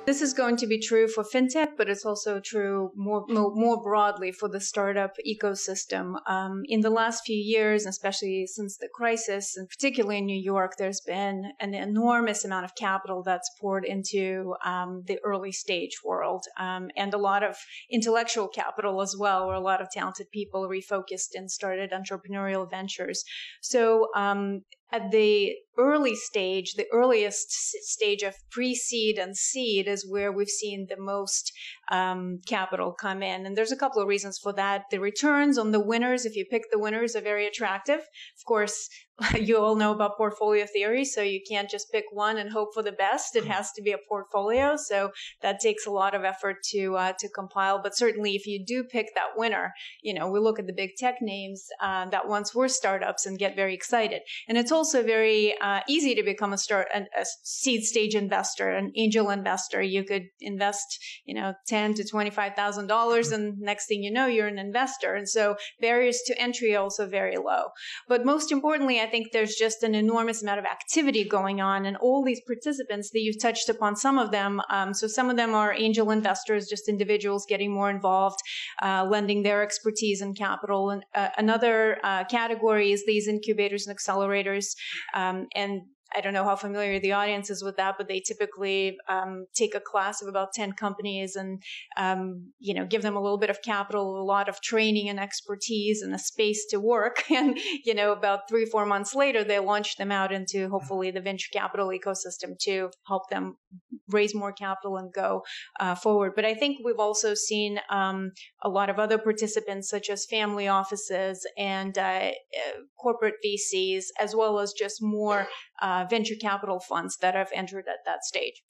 This is going to be true for fintech, but it's also true more broadly for the startup ecosystem. In the last few years, especially since the crisis, and particularly in New York, there's been an enormous amount of capital that's poured into the early stage world, and a lot of intellectual capital as well, where a lot of talented people refocused and started entrepreneurial ventures. So at the early stage, the earliest stage of pre-seed and seed is where we've seen the most capital come in. And there's a couple of reasons for that. The returns on the winners, if you pick the winners, are very attractive. Of course, you all know about portfolio theory, so you can't just pick one and hope for the best. It has to be a portfolio, so that takes a lot of effort to compile. But certainly, if you do pick that winner, we look at the big tech names that once were startups and get very excited. And it's also very easy to become a seed stage investor, an angel investor. You could invest, $10,000 to $25,000, and next thing you know, you're an investor. And so barriers to entry are also very low. But most importantly, I think there's just an enormous amount of activity going on, and all these participants that you've touched upon, some of them. So some of them are angel investors, just individuals getting more involved, lending their expertise and capital. And another category is these incubators and accelerators. And I don't know how familiar the audience is with that, but they typically take a class of about 10 companies and, give them a little bit of capital, a lot of training and expertise and a space to work. And, about 3 or 4 months later, they launch them out into hopefully the venture capital ecosystem to help them raise more capital and go forward. But I think we've also seen a lot of other participants, such as family offices and corporate VCs, as well as just more venture capital funds that have entered at that stage.